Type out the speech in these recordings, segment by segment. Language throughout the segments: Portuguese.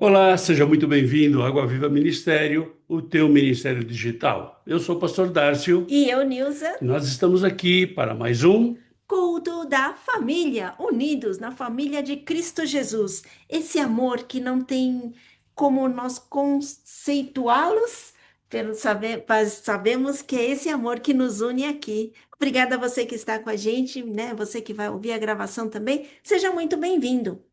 Olá, seja muito bem-vindo ao Água Viva Ministério, o teu ministério digital. Eu sou o pastor Dárcio E eu, Nilza, e nós estamos aqui para mais um. culto da família, unidos na família de Cristo Jesus. Esse amor que não tem como nós conceituá-los, mas sabemos que é esse amor que nos une aqui. Obrigada a você que está com a gente, né? Você que vai ouvir a gravação também. Seja muito bem-vindo.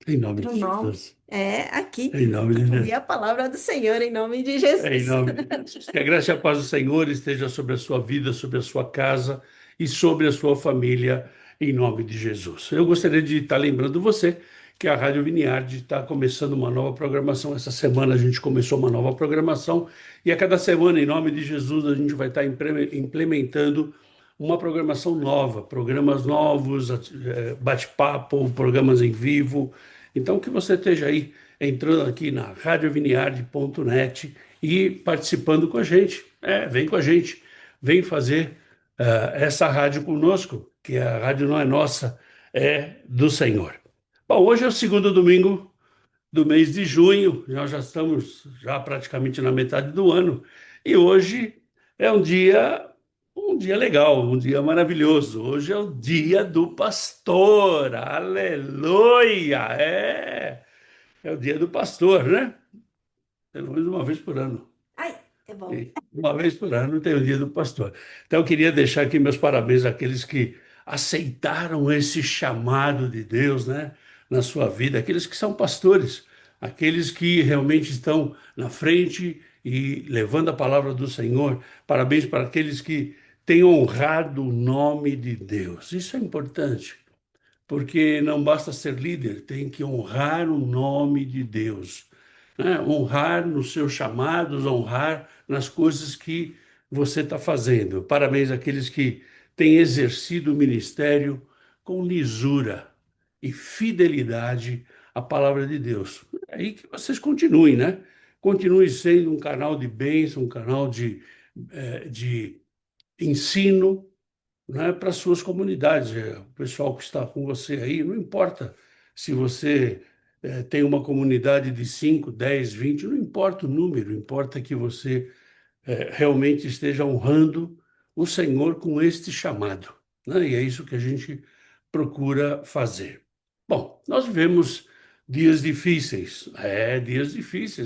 Em nome de Outro nome Jesus. é aqui, Em nome de ouvir Jesus. a palavra do Senhor em nome de É em Jesus. nome de Jesus. Que a graça e a paz do Senhor esteja sobre a sua vida, sobre a sua casa e sobre a sua família, em nome de Jesus. Eu gostaria de estar lembrando você que a Rádio Viniarde está começando uma nova programação. Essa semana a gente começou uma nova programação e a cada semana, em nome de Jesus, a gente vai estar implementando uma programação nova, programas novos, bate-papo, programas em vivo. Então, que você esteja aí entrando aqui na radioviniarde.net e participando com a gente. Vem com a gente, vem fazer essa rádio conosco, que a rádio não é nossa, é do Senhor. Bom, hoje é o segundo domingo do mês de junho, nós já estamos já praticamente na metade do ano, e hoje é um dia legal, um dia maravilhoso. Hoje é o dia do pastor, aleluia! É o dia do pastor, né? Pelo menos uma vez por ano. Ai, é bom. E uma vez por ano tem o dia do pastor. Então eu queria deixar aqui meus parabéns àqueles que aceitaram esse chamado de Deus, né, na sua vida, aqueles que são pastores, aqueles que realmente estão na frente e levando a palavra do Senhor. Parabéns para aqueles que têm honrado o nome de Deus. Isso é importante, porque não basta ser líder, tem que honrar o nome de Deus, né? Honrar nos seus chamados, honrar nas coisas que você está fazendo. Parabéns àqueles que têm exercido o ministério com lisura e fidelidade à palavra de Deus. É aí que vocês continuem, né? Continue sendo um canal de bênção, um canal de ensino, né, para as suas comunidades. O pessoal que está com você aí, não importa se você tem uma comunidade de 5, 10, 20, não importa o número, importa que você realmente esteja honrando o Senhor com este chamado, né? E é isso que a gente procura fazer. Bom, nós vivemos dias difíceis,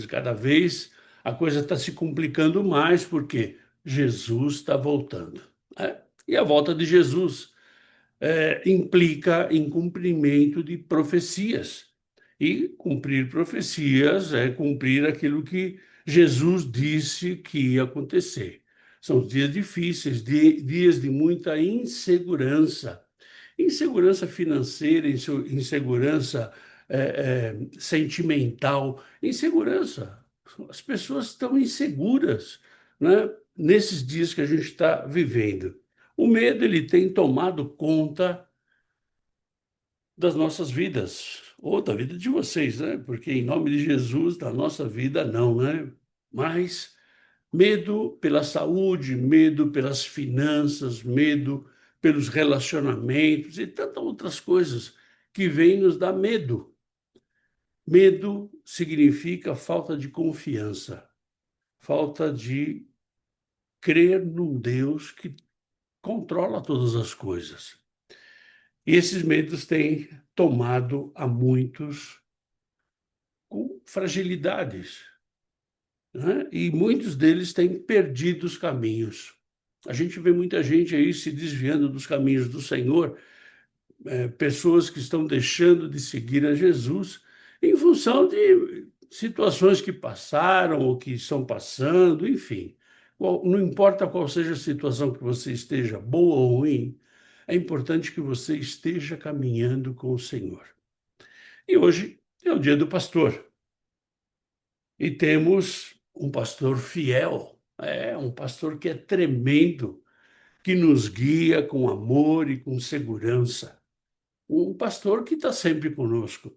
cada vez a coisa está se complicando mais, porque Jesus está voltando, né? E a volta de Jesus implica em cumprimento de profecias. E cumprir profecias é cumprir aquilo que Jesus disse que ia acontecer. São dias difíceis, dias de muita insegurança. Insegurança financeira, insegurança sentimental, insegurança. As pessoas estão inseguras, né, nesses dias que a gente está vivendo. O medo ele tem tomado conta das nossas vidas, ou da vida de vocês, né? Porque em nome de Jesus, da nossa vida, não, né? Mas medo pela saúde, medo pelas finanças, medo pelos relacionamentos e tantas outras coisas que vêm nos dar medo. Medo significa falta de confiança, falta de crer num Deus que controla todas as coisas. E esses medos têm tomado a muitos com fragilidades, né? E muitos deles têm perdido os caminhos. A gente vê muita gente aí se desviando dos caminhos do Senhor, pessoas que estão deixando de seguir a Jesus em função de situações que passaram ou que estão passando, enfim. Não importa qual seja a situação que você esteja, boa ou ruim, é importante que você esteja caminhando com o Senhor. E hoje é o dia do pastor. E temos um pastor fiel, um pastor que é tremendo, que nos guia com amor e com segurança. Um pastor que está sempre conosco.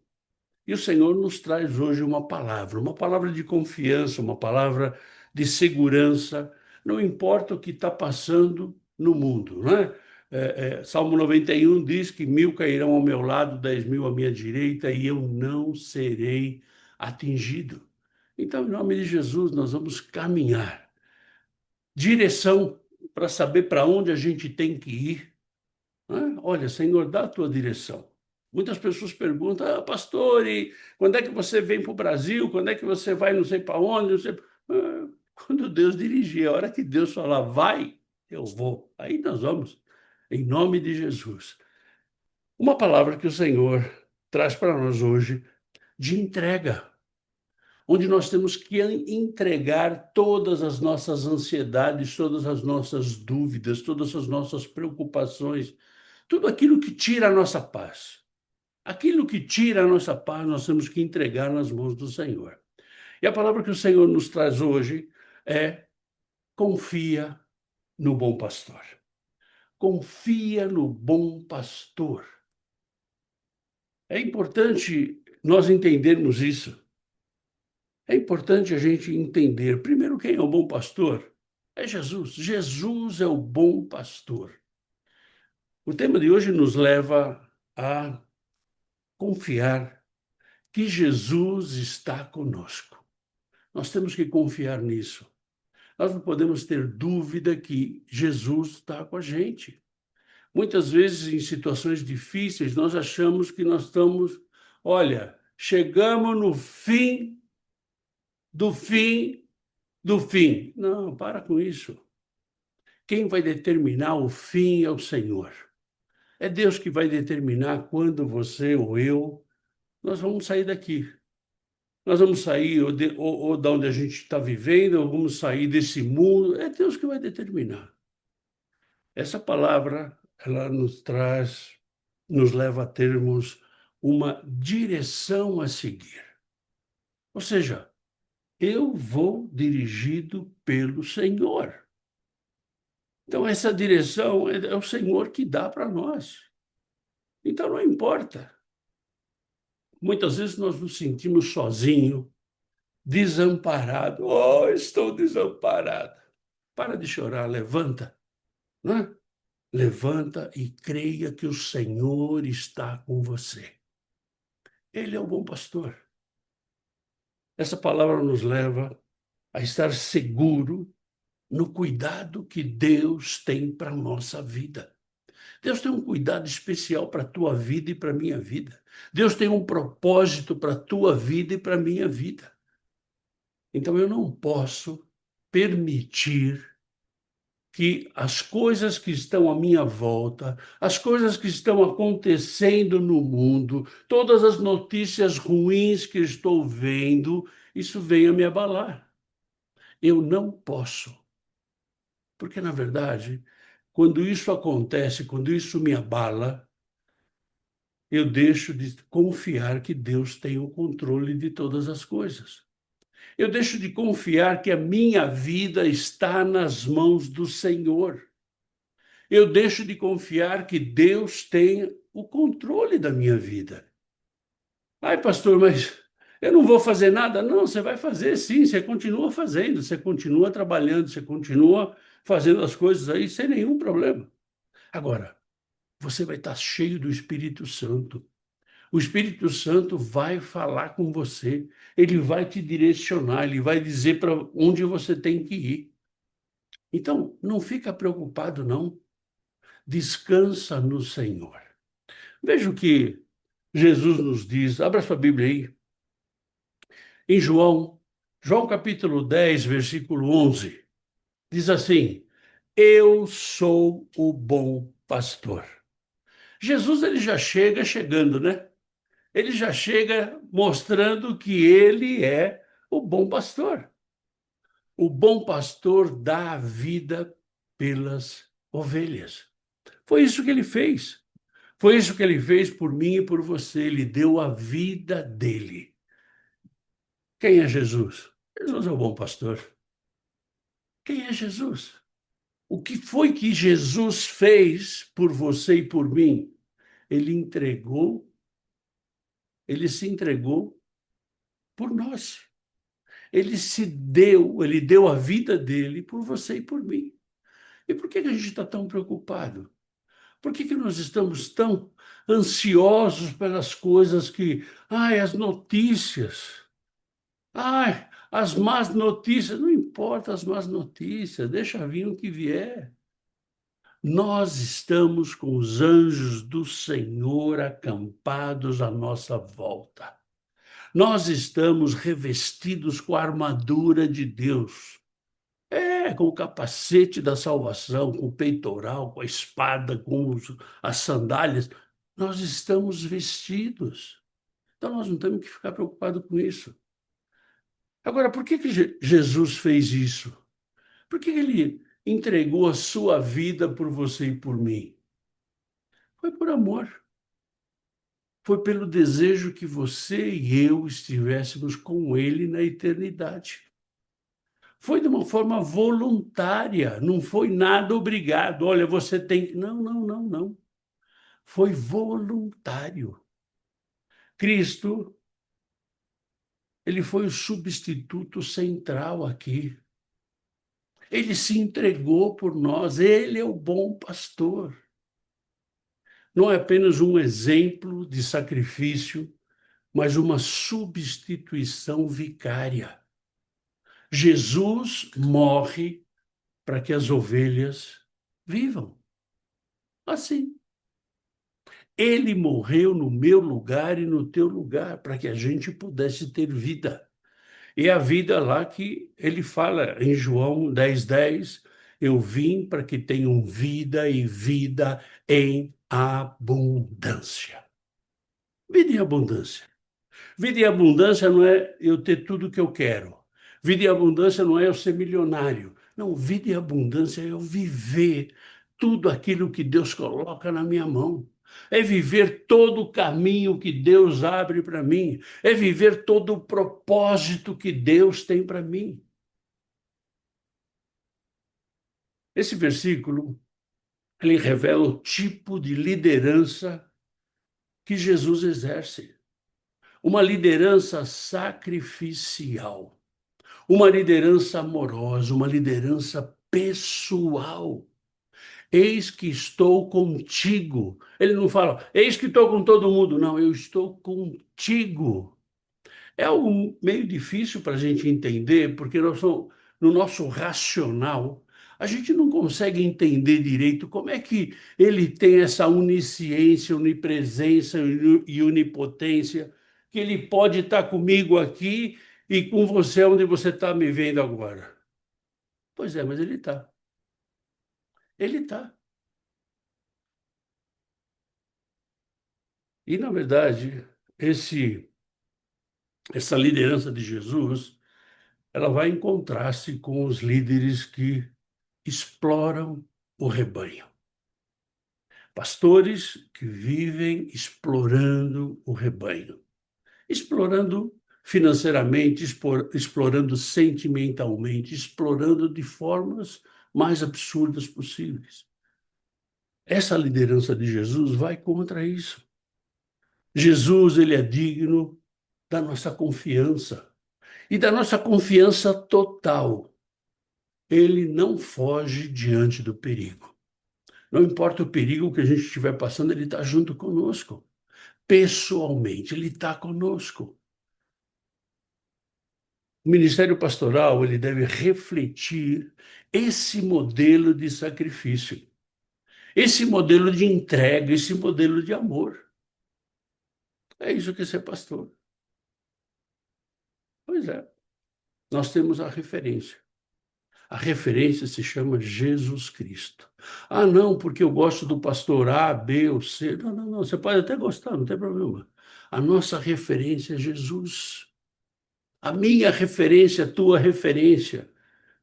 E o Senhor nos traz hoje uma palavra de confiança, uma palavra de segurança, não importa o que está passando no mundo, né? Salmo 91 diz que 1.000 cairão ao meu lado, 10.000 à minha direita, e eu não serei atingido. Então, em nome de Jesus, nós vamos caminhar. Direção para saber para onde a gente tem que ir, né? Olha, Senhor, dá a tua direção. Muitas pessoas perguntam, pastor, e quando é que você vem para o Brasil? Quando é que você vai não sei para onde? Não sei... Quando Deus dirigir, a hora que Deus falar, vai, eu vou. Aí nós vamos, em nome de Jesus. Uma palavra que o Senhor traz para nós hoje de entrega, onde nós temos que entregar todas as nossas ansiedades, todas as nossas dúvidas, todas as nossas preocupações, tudo aquilo que tira a nossa paz. Aquilo que tira a nossa paz, nós temos que entregar nas mãos do Senhor. E a palavra que o Senhor nos traz hoje é: confia no bom pastor. Confia no bom pastor. É importante nós entendermos isso. É importante a gente entender, primeiro, quem é o bom pastor? É Jesus. Jesus é o bom pastor. O tema de hoje nos leva a confiar que Jesus está conosco. Nós temos que confiar nisso. Nós não podemos ter dúvida que Jesus está com a gente. Muitas vezes, em situações difíceis, nós achamos que nós estamos, olha, chegamos no fim do fim do fim. Não, para com isso. Quem vai determinar o fim é o Senhor. É Deus que vai determinar quando você ou eu, nós vamos sair daqui. Nós vamos sair ou de onde a gente está vivendo, ou vamos sair desse mundo. É Deus que vai determinar. Essa palavra, ela nos traz, nos leva a termos uma direção a seguir. Ou seja, eu vou dirigido pelo Senhor. Então, essa direção é o Senhor que dá para nós. Então, não importa. Muitas vezes nós nos sentimos sozinhos, desamparados. Oh, estou desamparado. Para de chorar, levanta, né? Levanta e creia que o Senhor está com você. Ele é o bom pastor. Essa palavra nos leva a estar seguro no cuidado que Deus tem para a nossa vida. Deus tem um cuidado especial para a tua vida e para a minha vida. Deus tem um propósito para a tua vida e para a minha vida. Então eu não posso permitir que as coisas que estão à minha volta, as coisas que estão acontecendo no mundo, todas as notícias ruins que estou vendo, isso venha me abalar. Eu não posso. Porque, na verdade, quando isso acontece, quando isso me abala, eu deixo de confiar que Deus tem o controle de todas as coisas. Eu deixo de confiar que a minha vida está nas mãos do Senhor. Eu deixo de confiar que Deus tem o controle da minha vida. Ai, pastor, mas eu não vou fazer nada. Não, você vai fazer sim, você continua fazendo, você continua trabalhando, você continua fazendo as coisas aí sem nenhum problema. Agora, você vai estar cheio do Espírito Santo. O Espírito Santo vai falar com você, ele vai te direcionar, ele vai dizer para onde você tem que ir. Então, não fica preocupado, não. Descansa no Senhor. Veja o que Jesus nos diz. Abra sua Bíblia aí. Em João capítulo 10, versículo 11. Diz assim: eu sou o bom pastor. Jesus, ele já chega chegando, né? Ele já chega mostrando que ele é o bom pastor. O bom pastor dá a vida pelas ovelhas. Foi isso que ele fez. Foi isso que ele fez por mim e por você. Ele deu a vida dele. Quem é Jesus? Jesus é o bom pastor. Quem é Jesus? O que foi que Jesus fez por você e por mim? Ele se entregou por nós. Ele deu a vida dele por você e por mim. E por que a gente está tão preocupado? Por que nós estamos tão ansiosos pelas coisas as notícias? Ai, as más notícias, não importa as más notícias, deixa vir o que vier. Nós estamos com os anjos do Senhor acampados à nossa volta. Nós estamos revestidos com a armadura de Deus. Com o capacete da salvação, com o peitoral, com a espada, as sandálias. Nós estamos vestidos. Então nós não temos que ficar preocupados com isso. Agora, por que Jesus fez isso? Por que ele entregou a sua vida por você e por mim? Foi por amor. Foi pelo desejo que você e eu estivéssemos com ele na eternidade. Foi de uma forma voluntária, não foi nada obrigado. Olha, você tem que. Não, não, não, não. Foi voluntário. Cristo, ele foi o substituto central aqui. Ele se entregou por nós, ele é o bom pastor. Não é apenas um exemplo de sacrifício, mas uma substituição vicária. Jesus morre para que as ovelhas vivam. Assim. Ele morreu no meu lugar e no teu lugar, para que a gente pudesse ter vida. E a vida lá que ele fala em João 10:10, eu vim para que tenham vida e vida em abundância. Vida em abundância. Vida em abundância não é eu ter tudo que eu quero. Vida em abundância não é eu ser milionário. Não, vida em abundância é eu viver tudo aquilo que Deus coloca na minha mão. É viver todo o caminho que Deus abre para mim. É viver todo o propósito que Deus tem para mim. Esse versículo, ele revela o tipo de liderança que Jesus exerce. Uma liderança sacrificial. Uma liderança amorosa, uma liderança pessoal. Eis que estou contigo. Ele não fala, eis que estou com todo mundo. Não, eu estou contigo. É algo meio difícil para a gente entender, porque no nosso racional, a gente não consegue entender direito como é que ele tem essa onisciência, onipresença e onipotência, que ele pode estar comigo aqui e com você onde você está me vendo agora. Pois é, mas ele está. Ele está. E, na verdade, essa liderança de Jesus, ela vai em contraste com os líderes que exploram o rebanho. Pastores que vivem explorando o rebanho, explorando financeiramente, explorando sentimentalmente, explorando de formas mais absurdas possíveis. Essa liderança de Jesus vai contra isso. Jesus, ele é digno da nossa confiança e da nossa confiança total. Ele não foge diante do perigo. Não importa o perigo que a gente estiver passando, ele está junto conosco. Pessoalmente, ele está conosco. O ministério pastoral, ele deve refletir esse modelo de sacrifício, esse modelo de entrega, esse modelo de amor. É isso que é ser pastor. Pois é, nós temos a referência. A referência se chama Jesus Cristo. Ah, não, porque eu gosto do pastor A, B ou C. Não, não, não. Você pode até gostar, não tem problema. A nossa referência é Jesus. A minha referência, a tua referência,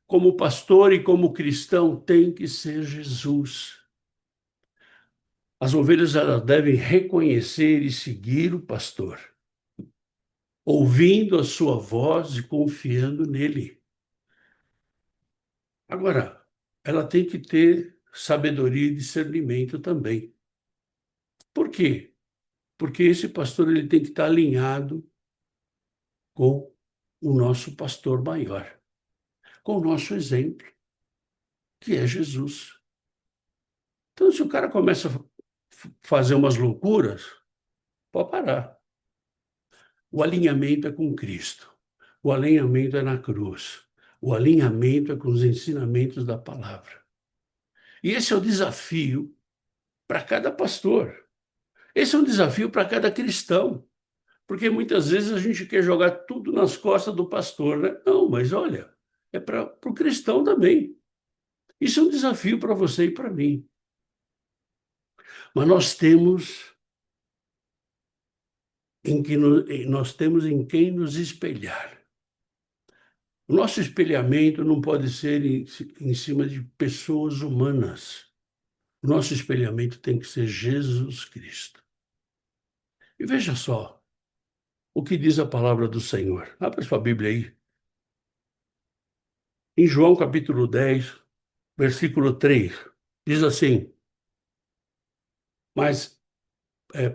como pastor e como cristão, tem que ser Jesus. As ovelhas elas devem reconhecer e seguir o pastor, ouvindo a sua voz e confiando nele. Agora, ela tem que ter sabedoria e discernimento também. Por quê? Porque esse pastor ele tem que estar alinhado com o nosso pastor maior, com o nosso exemplo, que é Jesus. Então, se o cara começa a fazer umas loucuras, pode parar. O alinhamento é com Cristo. O alinhamento é na cruz. O alinhamento é com os ensinamentos da palavra. E esse é o desafio para cada pastor. Esse é um desafio para cada cristão. Porque muitas vezes a gente quer jogar tudo nas costas do pastor, né? Não, mas olha, é para o cristão também. Isso é um desafio para você e para mim. Mas nós temos em quem nos espelhar. O nosso espelhamento não pode ser em cima de pessoas humanas. O nosso espelhamento tem que ser Jesus Cristo. E veja só o que diz a palavra do Senhor. Abra sua Bíblia aí. Em João capítulo 10, versículo 3, diz assim: Mas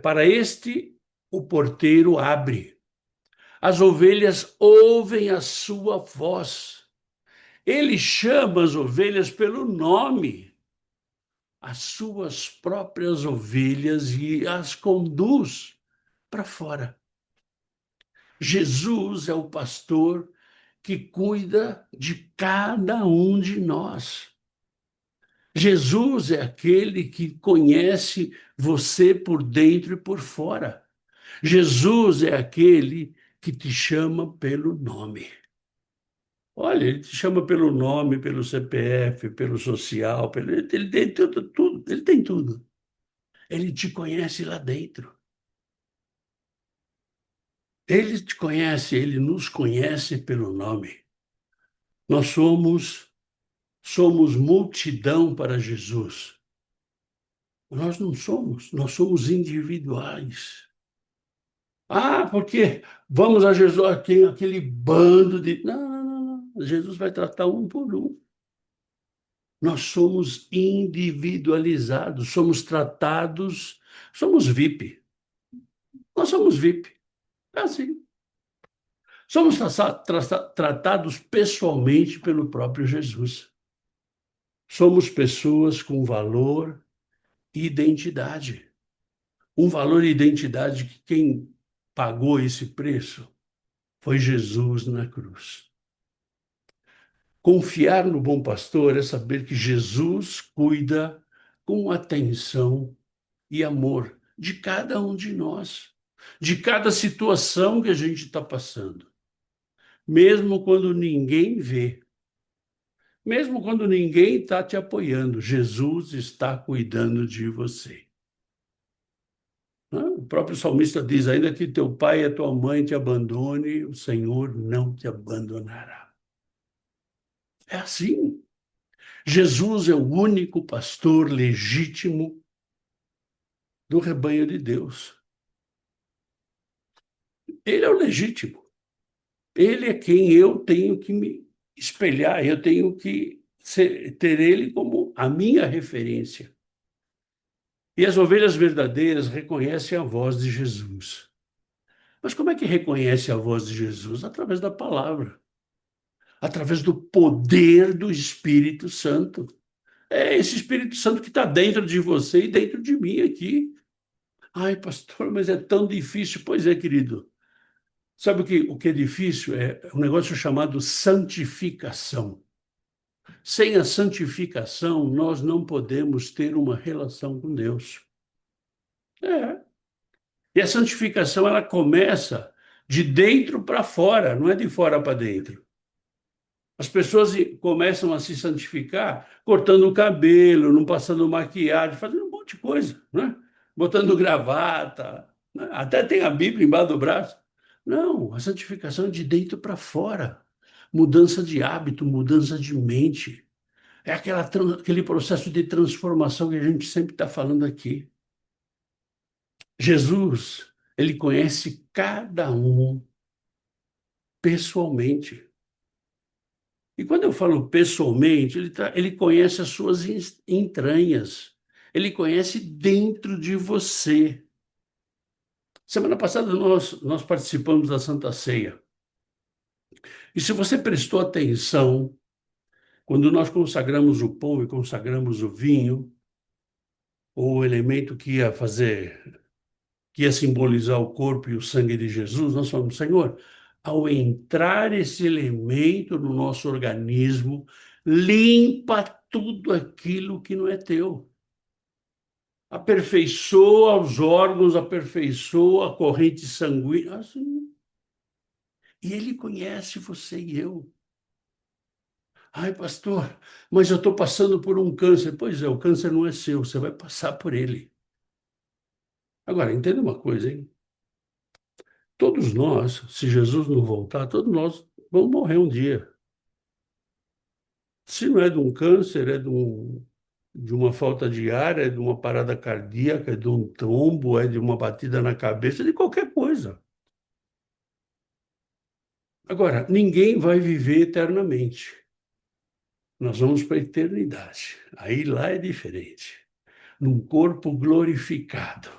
para este o porteiro abre. As ovelhas ouvem a sua voz. Ele chama as ovelhas pelo nome, as suas próprias ovelhas, e as conduz para fora. Jesus é o pastor que cuida de cada um de nós. Jesus é aquele que conhece você por dentro e por fora. Jesus é aquele que te chama pelo nome. Olha, ele te chama pelo nome, pelo CPF, pelo social, ele tem tudo, ele tem tudo. Ele te conhece lá dentro. Ele te conhece, ele nos conhece pelo nome. Nós somos multidão para Jesus. Nós não somos, nós somos individuais. Ah, porque vamos a Jesus, aquele bando de. Não, não, não, não. Jesus vai tratar um por um. Nós somos individualizados, somos tratados, somos VIP. Nós somos VIP. É assim. Somos tratados pessoalmente pelo próprio Jesus. Somos pessoas com valor e identidade. Um valor e identidade que quem pagou esse preço foi Jesus na cruz. Confiar no bom pastor é saber que Jesus cuida com atenção e amor de cada um de nós, de cada situação que a gente está passando, mesmo quando ninguém vê, mesmo quando ninguém está te apoiando, Jesus está cuidando de você. O próprio salmista diz: ainda que teu pai e a tua mãe te abandone, o Senhor não te abandonará. É assim. Jesus é o único pastor legítimo do rebanho de Deus. Ele é o legítimo. Ele é quem eu tenho que me espelhar, eu tenho que ter ele como a minha referência. E as ovelhas verdadeiras reconhecem a voz de Jesus. Mas como é que reconhece a voz de Jesus? Através da palavra, através do poder do Espírito Santo. É esse Espírito Santo que está dentro de você e dentro de mim aqui. Ai, pastor, mas é tão difícil. Pois é, querido. Sabe o que é difícil? É um negócio chamado santificação. Sem a santificação, nós não podemos ter uma relação com Deus. É. E a santificação, ela começa de dentro para fora, não é de fora para dentro. As pessoas começam a se santificar cortando o cabelo, não passando maquiagem, fazendo um monte de coisa, né? Botando gravata, né? Até tem a Bíblia embaixo do braço. Não, a santificação é de dentro para fora. Mudança de hábito, mudança de mente. É aquele processo de transformação que a gente sempre está falando aqui. Jesus, ele conhece cada um pessoalmente. E quando eu falo pessoalmente, ele conhece as suas entranhas. Ele conhece dentro de você. Semana passada nós participamos da Santa Ceia. E se você prestou atenção, quando nós consagramos o pão e consagramos o vinho, o elemento que ia simbolizar o corpo e o sangue de Jesus, nós falamos: Senhor, ao entrar esse elemento no nosso organismo, limpa tudo aquilo que não é teu. Aperfeiçoa os órgãos, aperfeiçoa a corrente sanguínea. Assim. E ele conhece você e eu. Ai, pastor, mas eu estou passando por um câncer. Pois é, o câncer não é seu, você vai passar por ele. Agora, entenda uma coisa, hein? Todos nós, se Jesus não voltar, todos nós vamos morrer um dia. Se não é de um câncer, é de uma falta de ar, é de uma parada cardíaca, é de um tombo, é de uma batida na cabeça, de qualquer coisa. Agora, ninguém vai viver eternamente. Nós vamos para a eternidade. Aí lá é diferente. Num corpo glorificado.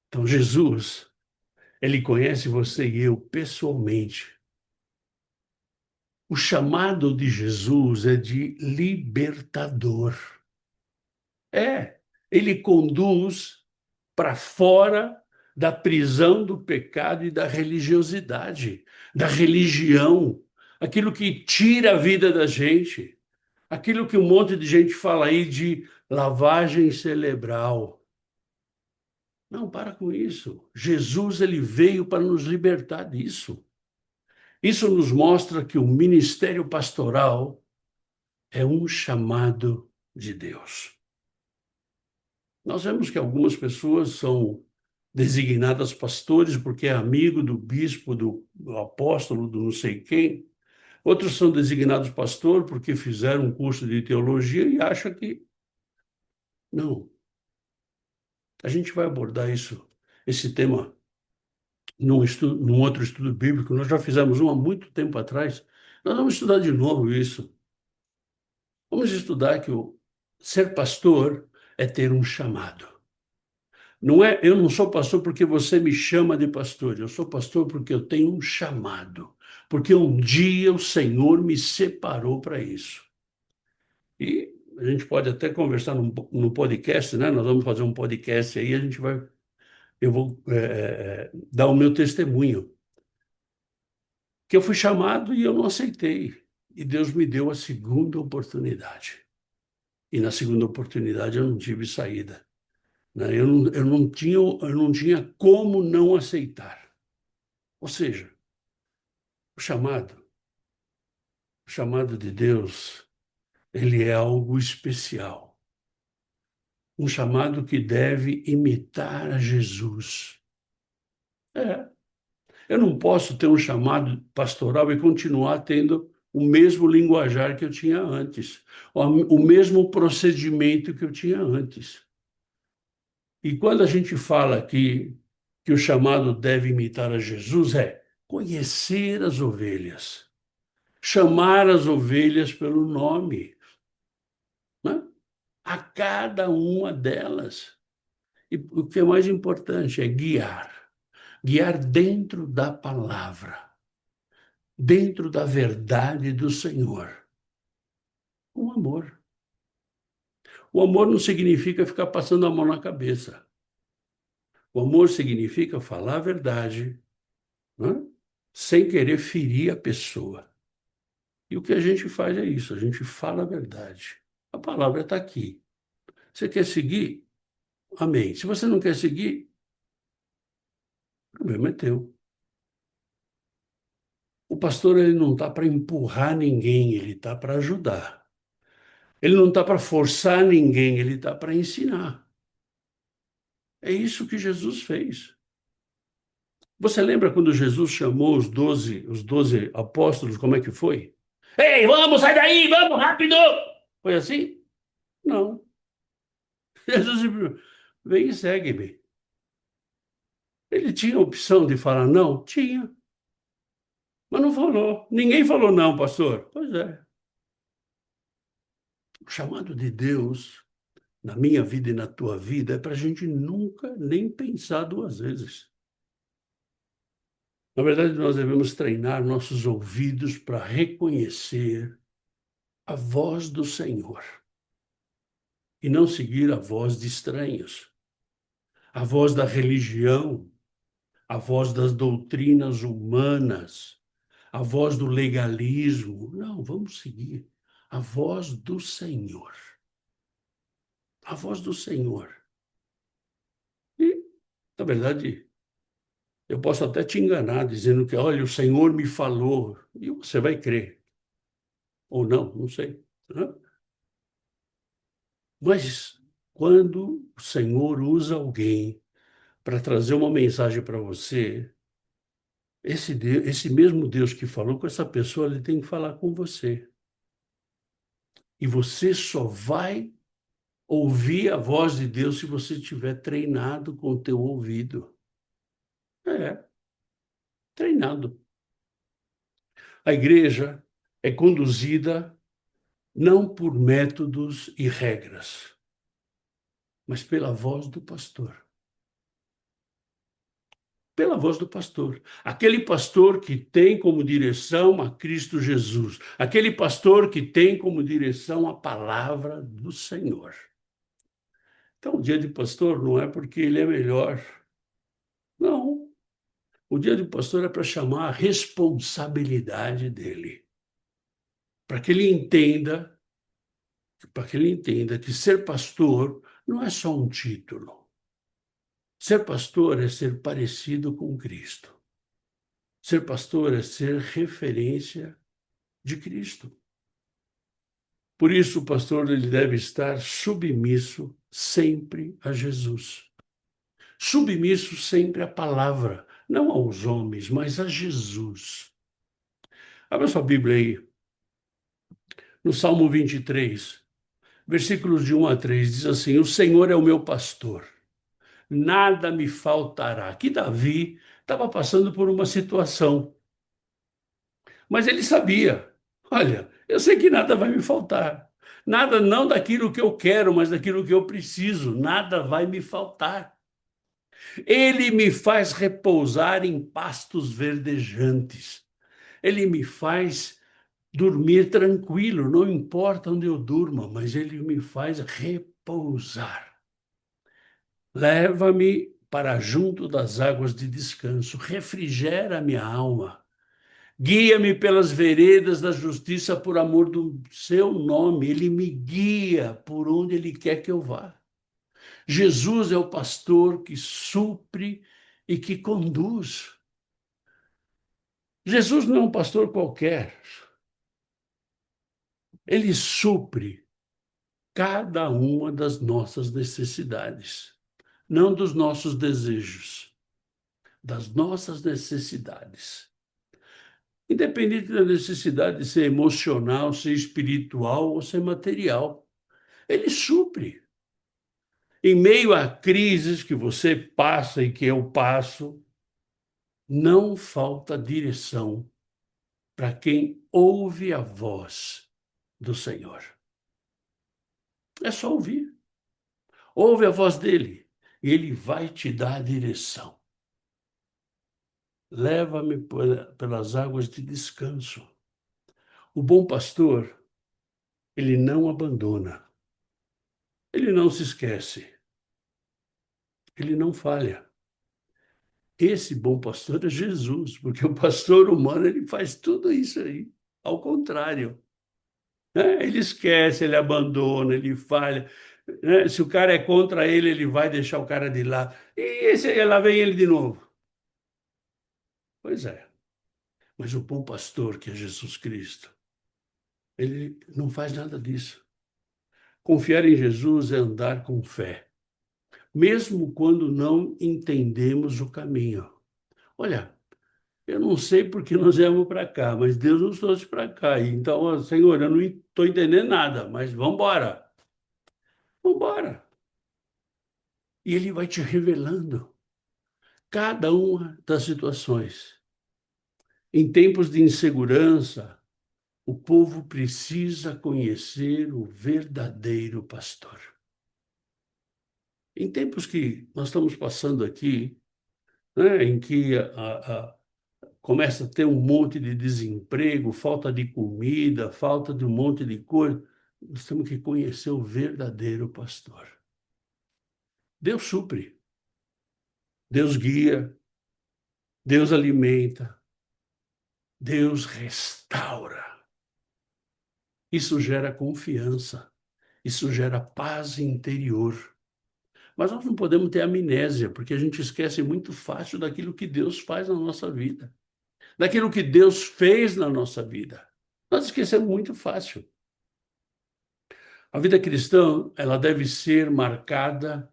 Então, Jesus, ele conhece você e eu pessoalmente. O chamado de Jesus é de libertador. Ele conduz para fora da prisão do pecado e da religiosidade, da religião, aquilo que tira a vida da gente, aquilo que um monte de gente fala aí de lavagem cerebral. Não, para com isso. Jesus, ele veio para nos libertar disso. Isso nos mostra que o ministério pastoral é um chamado de Deus. Nós vemos que algumas pessoas são designadas pastores porque é amigo do bispo, do apóstolo, do não sei quem. Outros são designados pastor porque fizeram um curso de teologia e acham que... Não. A gente vai abordar esse tema num outro estudo bíblico. Nós já fizemos um há muito tempo atrás. Nós vamos estudar de novo isso. Vamos estudar que o ser pastor é ter um chamado. Não é, eu não sou pastor porque você me chama de pastor. Eu sou pastor porque eu tenho um chamado. Porque um dia o Senhor me separou para isso. E a gente pode até conversar no podcast, né? Nós vamos fazer um podcast aí, eu vou dar o meu testemunho. Que eu fui chamado e eu não aceitei. E Deus me deu a segunda oportunidade. E na segunda oportunidade eu não tive saída, né? Eu não tinha como não aceitar. Ou seja, o chamado de Deus, ele é algo especial. Um chamado que deve imitar a Jesus. É. Eu não posso ter um chamado pastoral e continuar tendo o mesmo linguajar que eu tinha antes, o mesmo procedimento que eu tinha antes. E quando a gente fala que o chamado deve imitar a Jesus, é conhecer as ovelhas, chamar as ovelhas pelo nome, né? A cada uma delas. E o que é mais importante é guiar dentro da palavra, dentro da verdade do Senhor, com amor. O amor não significa ficar passando a mão na cabeça. O amor significa falar a verdade, né? Sem querer ferir a pessoa. E o que a gente faz é isso, a gente fala a verdade. A palavra está aqui. Você quer seguir? Amém. Se você não quer seguir, o problema é teu. O pastor ele não está para empurrar ninguém, ele está para ajudar. Ele não está para forçar ninguém, ele está para ensinar. É isso que Jesus fez. Você lembra quando Jesus chamou os doze apóstolos, como é que foi? Ei, vamos, sai daí, vamos, rápido! Foi assim? Não. Jesus disse, vem e segue-me. Ele tinha a opção de falar não? Tinha. Mas não falou. Ninguém falou não, pastor. Pois é. O chamado de Deus na minha vida e na tua vida é para a gente nunca nem pensar duas vezes. Na verdade, nós devemos treinar nossos ouvidos para reconhecer a voz do Senhor e não seguir a voz de estranhos, a voz da religião, a voz das doutrinas humanas, a voz do legalismo. Não, vamos seguir a voz do Senhor. A voz do Senhor. E, na verdade, eu posso até te enganar dizendo que, olha, o Senhor me falou, e você vai crer. Ou não, não sei, né? Mas quando o Senhor usa alguém para trazer uma mensagem para você, esse mesmo Deus que falou com essa pessoa, ele tem que falar com você. E você só vai ouvir a voz de Deus se você tiver treinado com o teu ouvido. É, treinado. A igreja é conduzida não por métodos e regras, mas pela voz do pastor. Pela voz do pastor. Aquele pastor que tem como direção a Cristo Jesus. Aquele pastor que tem como direção a palavra do Senhor. Então, o dia de pastor não é porque ele é melhor. Não. O dia de pastor é para chamar a responsabilidade dele. Para que ele entenda, para que ele entenda que ser pastor não é só um título. Ser pastor é ser parecido com Cristo. Ser pastor é ser referência de Cristo. Por isso, o pastor ele deve estar submisso sempre a Jesus. Submisso sempre à palavra, não aos homens, mas a Jesus. Abra sua Bíblia aí, no Salmo 23, versículos de 1 a 3, diz assim: O Senhor é o meu pastor, nada me faltará. Aqui Davi estava passando por uma situação, mas ele sabia, olha, eu sei que nada vai me faltar. Nada não daquilo que eu quero, mas daquilo que eu preciso. Nada vai me faltar. Ele me faz repousar em pastos verdejantes. Ele me faz dormir tranquilo, não importa onde eu durma, mas ele me faz repousar. Leva-me para junto das águas de descanso, refrigera minha alma. Guia-me pelas veredas da justiça por amor do seu nome. Ele me guia por onde ele quer que eu vá. Jesus é o pastor que supre e que conduz. Jesus não é um pastor qualquer. Ele supre cada uma das nossas necessidades, não dos nossos desejos, das nossas necessidades. Independente da necessidade de ser emocional, ser espiritual ou ser material, ele supre. Em meio a crises que você passa e que eu passo, não falta direção para quem ouve a voz do Senhor. É só ouvir. Ouve a voz dele e ele vai te dar a direção. Leva-me pelas águas de descanso. O bom pastor, ele não abandona. Ele não se esquece. Ele não falha. Esse bom pastor é Jesus, porque o pastor humano ele faz tudo isso aí, ao contrário, né? Ele esquece, ele abandona, ele falha, né? Se o cara é contra ele, ele vai deixar o cara de lado. E lá vem ele de novo. Pois é, mas o bom pastor, que é Jesus Cristo, ele não faz nada disso. Confiar em Jesus é andar com fé, mesmo quando não entendemos o caminho. Olha, eu não sei porque nós viemos para cá, mas Deus nos trouxe para cá. Então, ó, Senhor, eu não estou entendendo nada, mas vamos embora. Vamos embora. E Ele vai te revelando cada uma das situações. Em tempos de insegurança, o povo precisa conhecer o verdadeiro pastor. Em tempos que nós estamos passando aqui, né, em que começa a ter um monte de desemprego, falta de comida, falta de um monte de coisa, nós temos que conhecer o verdadeiro pastor. Deus supre, Deus guia, Deus alimenta, Deus restaura. Isso gera confiança, isso gera paz interior. Mas nós não podemos ter amnésia, porque a gente esquece muito fácil daquilo que Deus faz na nossa vida, daquilo que Deus fez na nossa vida. Nós esquecemos muito fácil. A vida cristã, ela deve ser marcada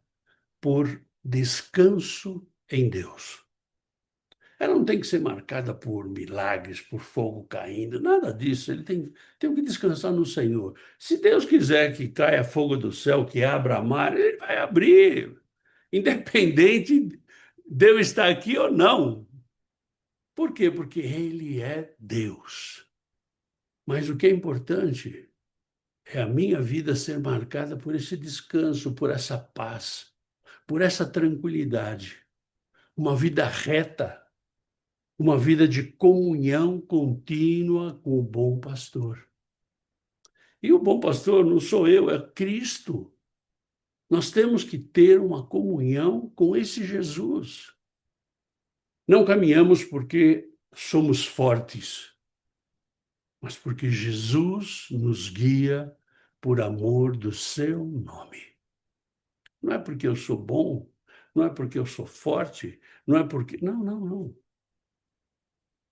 por descanso em Deus. Ela não tem que ser marcada por milagres, por fogo caindo, nada disso. Ele tem que descansar no Senhor. Se Deus quiser que caia fogo do céu, que abra mar, ele vai abrir, independente de eu estar aqui ou não. Por quê? Porque ele é Deus. Mas o que é importante é a minha vida ser marcada por esse descanso, por essa paz, por essa tranquilidade. Uma vida reta, uma vida de comunhão contínua com o bom pastor. E o bom pastor não sou eu, é Cristo. Nós temos que ter uma comunhão com esse Jesus. Não caminhamos porque somos fortes, mas porque Jesus nos guia por amor do seu nome. Não é porque eu sou bom, não é porque eu sou forte, não é porque. Não, não, não.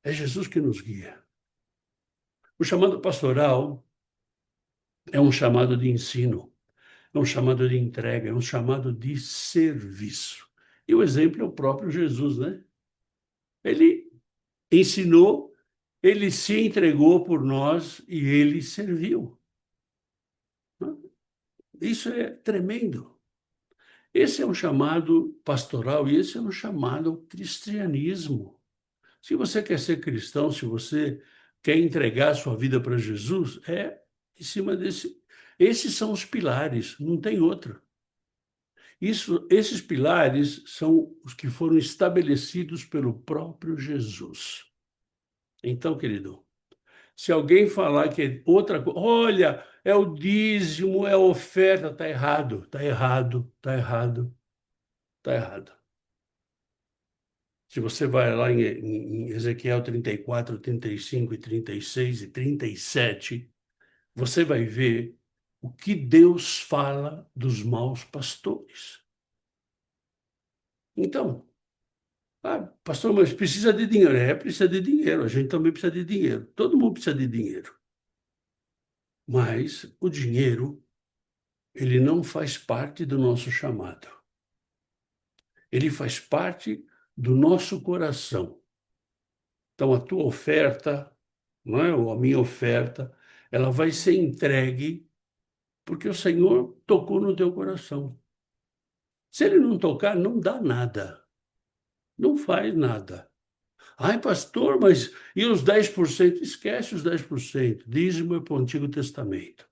É Jesus que nos guia. O chamado pastoral é um chamado de ensino, é um chamado de entrega, é um chamado de serviço. E o exemplo é o próprio Jesus, né? Ele ensinou, ele se entregou por nós e ele serviu. Isso é tremendo. Esse é um chamado pastoral e esse é um chamado cristianismo. Se você quer ser cristão, se você quer entregar sua vida para Jesus, é em cima desse. Esses são os pilares, não tem outro. Esses pilares são os que foram estabelecidos pelo próprio Jesus. Então, querido, se alguém falar que é outra coisa, olha, é o dízimo, é a oferta, está errado, está errado, está errado, está errado. Se você vai lá em Ezequiel 34, 35 e 36 e 37, você vai ver o que Deus fala dos maus pastores. Então, pastor, mas precisa de dinheiro. É, precisa de dinheiro. A gente também precisa de dinheiro. Todo mundo precisa de dinheiro. Mas o dinheiro, ele não faz parte do nosso chamado. Ele faz parte do nosso coração. Então, a tua oferta, não é? Ou a minha oferta, ela vai ser entregue porque o Senhor tocou no teu coração. Se ele não tocar, não dá nada. Não faz nada. Ai, pastor, mas e os 10%? Esquece os 10%. Dízimo é para o Antigo Testamento.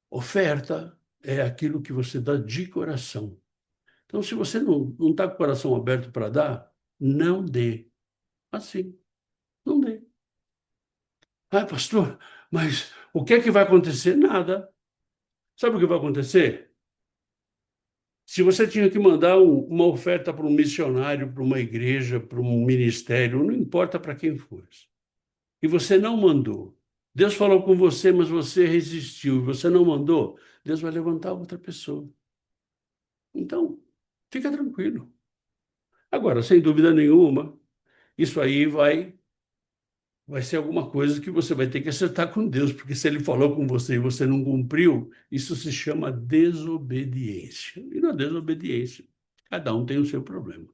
Oferta é aquilo que você dá de coração. Então, se você não está com o coração aberto para dar, não dê. Assim, não dê. Ai, pastor, mas o que é que vai acontecer? Nada. Sabe o que vai acontecer? Se você tinha que mandar uma oferta para um missionário, para uma igreja, para um ministério, não importa para quem fosse, e você não mandou, Deus falou com você, mas você resistiu, e você não mandou, Deus vai levantar outra pessoa. Então, fica tranquilo. Agora, sem dúvida nenhuma, isso aí vai ser alguma coisa que você vai ter que acertar com Deus, porque se ele falou com você e você não cumpriu, isso se chama desobediência. E na desobediência, cada um tem o seu problema.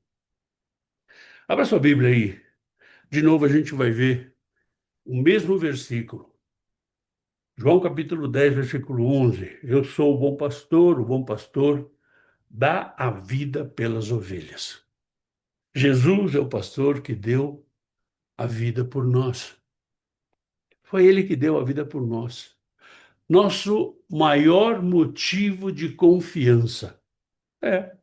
Abra sua Bíblia aí. De novo, a gente vai ver o mesmo versículo. João capítulo 10, versículo 11. Eu sou o bom pastor dá a vida pelas ovelhas. Jesus é o pastor que deu a vida por nós. Foi ele que deu a vida por nós. Nosso maior motivo de confiança é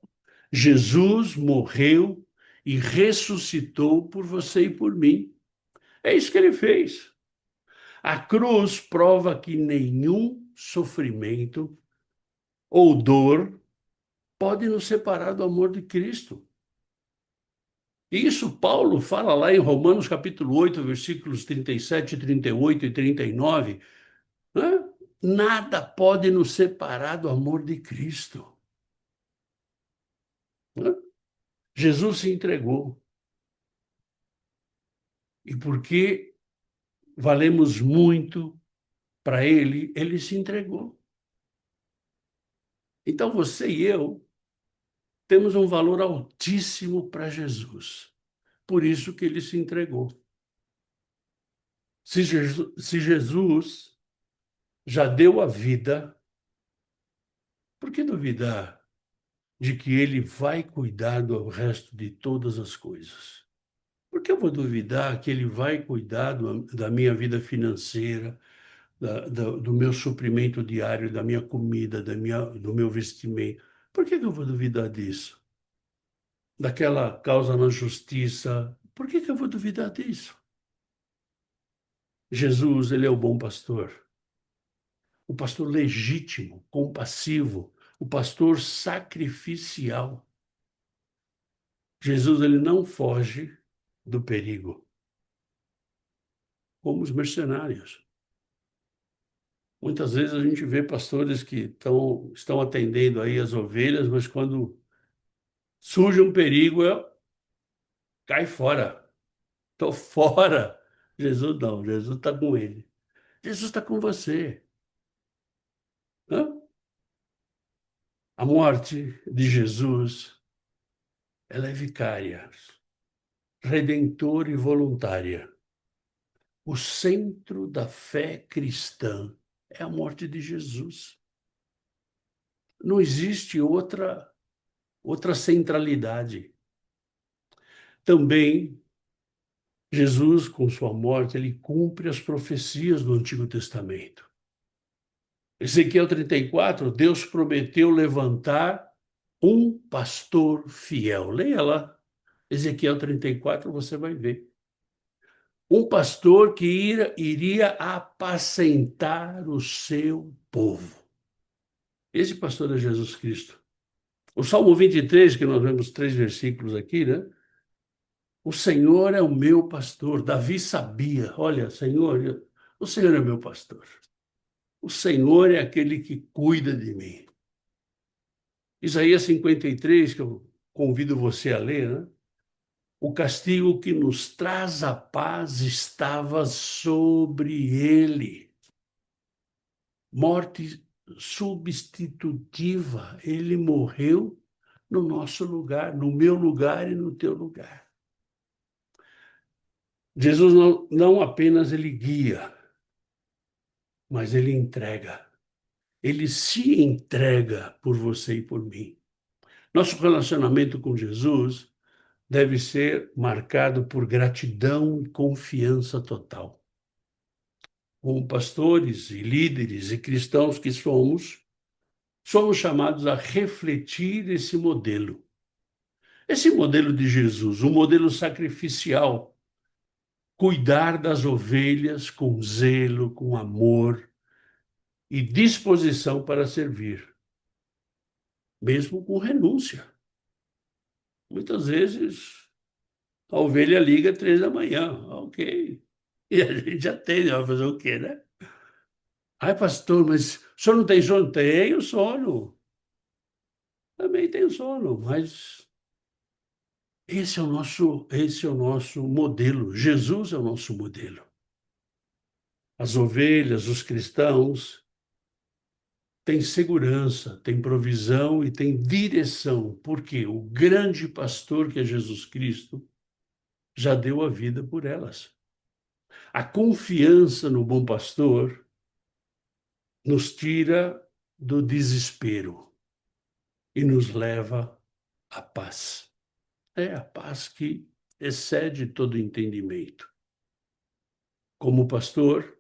Jesus morreu e ressuscitou por você e por mim. É isso que ele fez. A cruz prova que nenhum sofrimento ou dor pode nos separar do amor de Cristo. E isso Paulo fala lá em Romanos capítulo 8, versículos 37, 38 e 39, né? Nada pode nos separar do amor de Cristo, né? Jesus se entregou. E porque valemos muito para Ele, Ele se entregou. Então você e eu temos um valor altíssimo para Jesus. Por isso que Ele se entregou. Se Jesus já deu a vida, por que duvidar de que Ele vai cuidar do resto de todas as coisas? Por que eu vou duvidar que Ele vai cuidar da minha vida financeira, do meu suprimento diário, da minha comida, do meu vestimento? Por que eu vou duvidar disso? Daquela causa na justiça? Por que eu vou duvidar disso? Jesus, ele é o bom pastor, o pastor legítimo, compassivo, o pastor sacrificial. Jesus, ele não foge do perigo, como os mercenários. Muitas vezes a gente vê pastores que estão atendendo aí as ovelhas, mas quando surge um perigo, cai fora. Estou fora. Jesus não, Jesus está com ele. Jesus está com você. Hã? A morte de Jesus, ela é vicária, redentora e voluntária. O centro da fé cristã é a morte de Jesus. Não existe outra centralidade. Também Jesus, com sua morte, ele cumpre as profecias do Antigo Testamento. Ezequiel 34, Deus prometeu levantar um pastor fiel. Leia lá, Ezequiel 34, você vai ver. Um pastor que iria apacentar o seu povo. Esse pastor é Jesus Cristo. O Salmo 23, que nós vemos 3 versículos aqui, né? O Senhor é o meu pastor. Davi sabia, olha, Senhor, o Senhor é meu pastor. O Senhor é aquele que cuida de mim. Isaías 53, que eu convido você a ler, né? O castigo que nos traz a paz estava sobre ele. Morte substitutiva. Ele morreu no nosso lugar, no meu lugar e no teu lugar. Jesus não apenas ele guia, mas ele entrega. Ele se entrega por você e por mim. Nosso relacionamento com Jesus deve ser marcado por gratidão e confiança total. Como pastores e líderes e cristãos que somos chamados a refletir esse modelo. Esse modelo de Jesus, um modelo sacrificial, cuidar das ovelhas com zelo, com amor e disposição para servir, mesmo com renúncia. Muitas vezes a ovelha liga 3 da manhã, ok. E a gente atende, vai fazer o quê, né? Ai, pastor, mas o senhor não tem sono? Tenho sono. Também tenho sono, mas esse é o nosso modelo. Jesus é o nosso modelo. As ovelhas, os cristãos, têm segurança, têm provisão e têm direção, porque o grande pastor, que é Jesus Cristo, já deu a vida por elas. A confiança no bom pastor nos tira do desespero e nos leva à paz. É a paz que excede todo entendimento. Como pastor,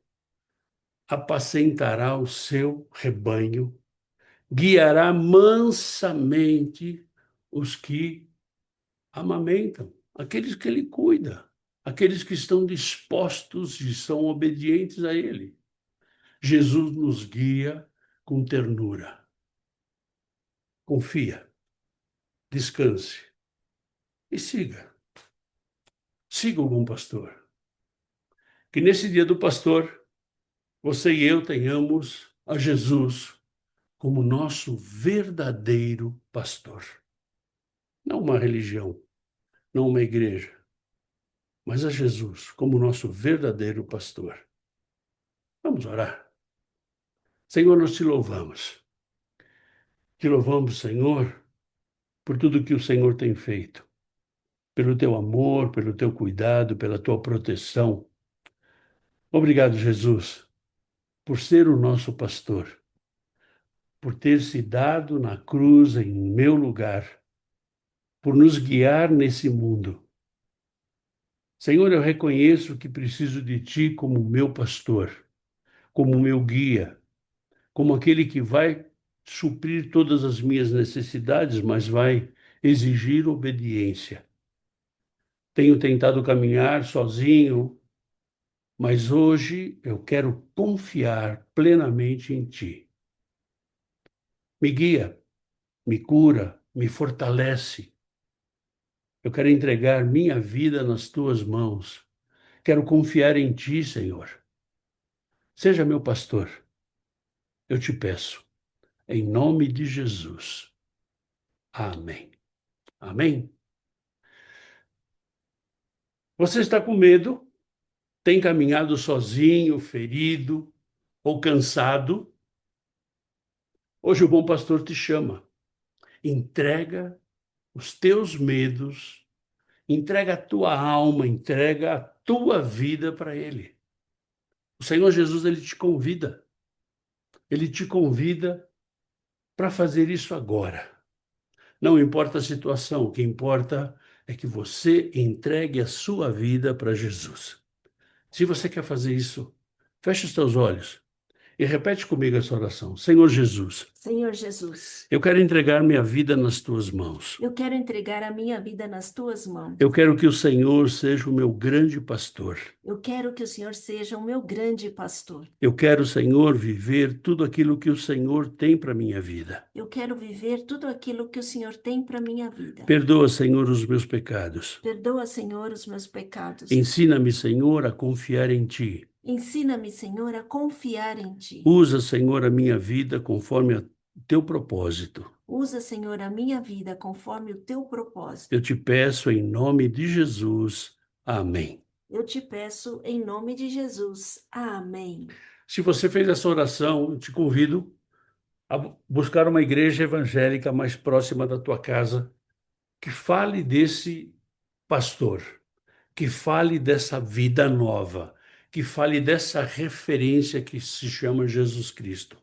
apacentará o seu rebanho, guiará mansamente os que amamentam, aqueles que ele cuida, aqueles que estão dispostos e são obedientes a ele. Jesus nos guia com ternura. Confia, descanse e siga. Siga o bom pastor. Que nesse dia do pastor, você e eu tenhamos a Jesus como nosso verdadeiro pastor. Não uma religião, não uma igreja, mas a Jesus como nosso verdadeiro pastor. Vamos orar. Senhor, nós te louvamos. Te louvamos, Senhor, por tudo que o Senhor tem feito, pelo teu amor, pelo teu cuidado, pela tua proteção. Obrigado, Jesus, por ser o nosso pastor, por ter se dado na cruz em meu lugar, por nos guiar nesse mundo. Senhor, eu reconheço que preciso de ti como meu pastor, como meu guia, como aquele que vai suprir todas as minhas necessidades, mas vai exigir obediência. Tenho tentado caminhar sozinho, mas hoje eu quero confiar plenamente em ti. Me guia, me cura, me fortalece. Eu quero entregar minha vida nas tuas mãos. Quero confiar em ti, Senhor. Seja meu pastor. Eu te peço, em nome de Jesus. Amém. Amém. Você está com medo? Tem caminhado sozinho, ferido ou cansado? Hoje o bom pastor te chama. Entrega os teus medos, entrega a tua alma, entrega a tua vida para Ele. O Senhor Jesus, Ele te convida. Ele te convida para fazer isso agora. Não importa a situação, o que importa é que você entregue a sua vida para Jesus. Se você quer fazer isso, feche os teus olhos e repete comigo essa oração. Senhor Jesus, Senhor Jesus, eu quero entregar minha vida nas tuas mãos. eu quero entregar a minha vida nas tuas mãos. Eu quero que o Senhor seja o meu grande pastor. Eu quero que o Senhor seja o meu grande pastor. Eu quero, Senhor, viver tudo aquilo que o Senhor tem para minha vida. Eu quero viver tudo aquilo que o Senhor tem para minha vida. Perdoa, Senhor, os meus pecados. Perdoa, Senhor, os meus pecados. Ensina-me, Senhor, a confiar em ti. Ensina-me, Senhor, a confiar em ti. Usa, Senhor, a minha vida conforme o teu propósito. Usa, Senhor, a minha vida conforme o teu propósito. Eu te peço em nome de Jesus. Amém. Eu te peço em nome de Jesus. Amém. Se você fez essa oração, eu te convido a buscar uma igreja evangélica mais próxima da tua casa, que fale desse pastor, que fale dessa vida nova, que fale dessa referência que se chama Jesus Cristo.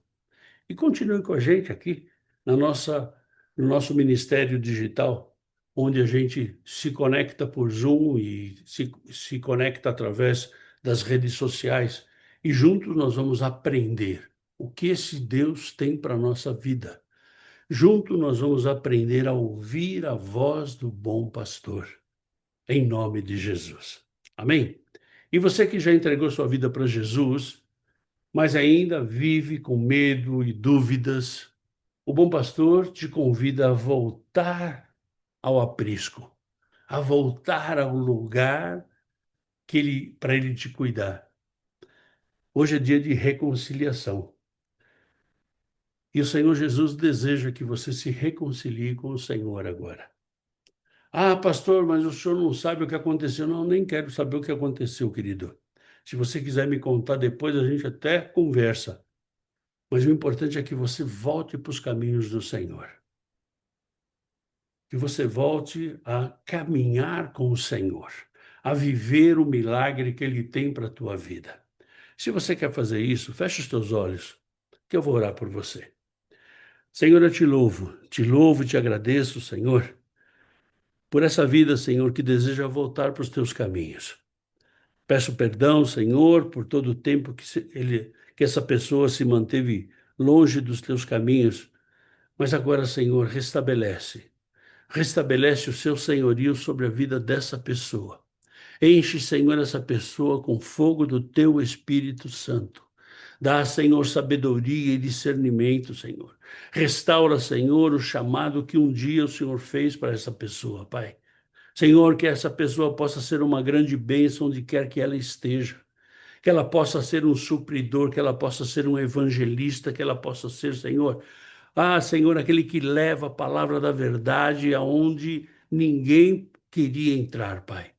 E continue com a gente aqui no nosso ministério digital, onde a gente se conecta por Zoom e se conecta através das redes sociais. E juntos nós vamos aprender o que esse Deus tem para a nossa vida. Juntos nós vamos aprender a ouvir a voz do bom pastor, em nome de Jesus. Amém? E você que já entregou sua vida para Jesus, mas ainda vive com medo e dúvidas, o bom pastor te convida a voltar ao aprisco, a voltar ao lugar que para ele te cuidar. Hoje é dia de reconciliação. E o Senhor Jesus deseja que você se reconcilie com o Senhor agora. Ah, pastor, mas o senhor não sabe o que aconteceu. Não, nem quero saber o que aconteceu, querido. Se você quiser me contar depois, a gente até conversa. Mas o importante é que você volte para os caminhos do Senhor. Que você volte a caminhar com o Senhor, a viver o milagre que Ele tem para a tua vida. Se você quer fazer isso, feche os teus olhos, que eu vou orar por você. Senhor, eu te louvo e te agradeço, Senhor, por essa vida, Senhor, que deseja voltar para os teus caminhos. Peço perdão, Senhor, por todo o tempo que essa pessoa se manteve longe dos teus caminhos, mas agora, Senhor, restabelece o seu senhorio sobre a vida dessa pessoa. Enche, Senhor, essa pessoa com fogo do teu Espírito Santo. Dá, Senhor, sabedoria e discernimento, Senhor. Restaura, Senhor, o chamado que um dia o Senhor fez para essa pessoa, Pai. Senhor, que essa pessoa possa ser uma grande bênção onde quer que ela esteja, que ela possa ser um supridor, que ela possa ser um evangelista, que ela possa ser, Senhor, Senhor, aquele que leva a palavra da verdade aonde ninguém queria entrar, Pai.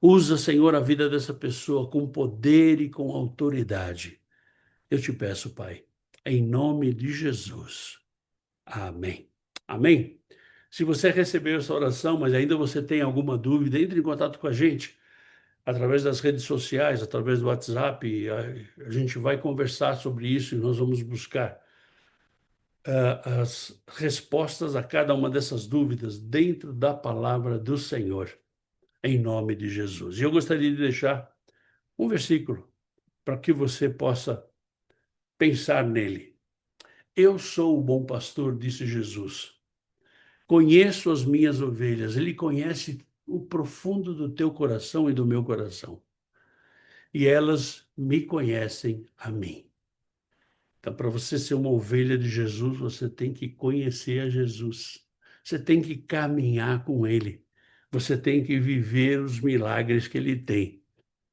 Usa, Senhor, a vida dessa pessoa com poder e com autoridade. Eu te peço, Pai, em nome de Jesus. Amém. Amém. Se você recebeu essa oração, mas ainda você tem alguma dúvida, entre em contato com a gente através das redes sociais, através do WhatsApp. A gente vai conversar sobre isso e nós vamos buscar as respostas a cada uma dessas dúvidas dentro da palavra do Senhor, em nome de Jesus. E eu gostaria de deixar um versículo para que você possa pensar nele. Eu sou o bom pastor, disse Jesus. Conheço as minhas ovelhas. Ele conhece o profundo do teu coração e do meu coração. E elas me conhecem a mim. Então, para você ser uma ovelha de Jesus, você tem que conhecer a Jesus. Você tem que caminhar com Ele. Você tem que viver os milagres que Ele tem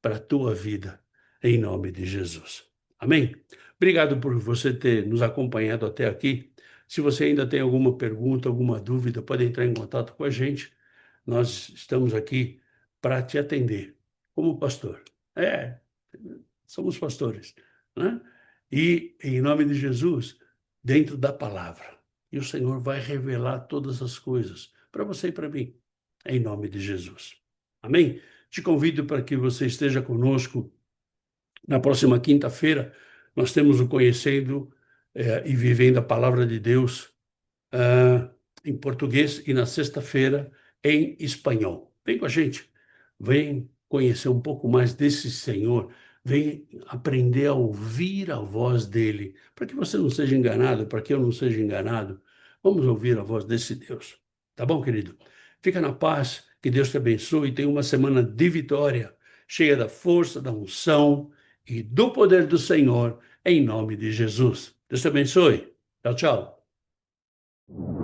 para a tua vida, em nome de Jesus. Amém? Obrigado por você ter nos acompanhado até aqui. Se você ainda tem alguma pergunta, alguma dúvida, pode entrar em contato com a gente. Nós estamos aqui para te atender como pastor. Somos pastores, né? E, em nome de Jesus, dentro da palavra. E o Senhor vai revelar todas as coisas para você e para mim, em nome de Jesus. Amém? Te convido para que você esteja conosco na próxima quinta-feira. Nós temos o Conhecendo e Vivendo a Palavra de Deus em português e na sexta-feira em espanhol. Vem com a gente, vem conhecer um pouco mais desse Senhor, vem aprender a ouvir a voz dele, para que você não seja enganado, para que eu não seja enganado. Vamos ouvir a voz desse Deus. Tá bom, querido? Fica na paz, que Deus te abençoe e tenha uma semana de vitória, cheia da força, da unção e do poder do Senhor, em nome de Jesus. Deus te abençoe. Tchau, tchau.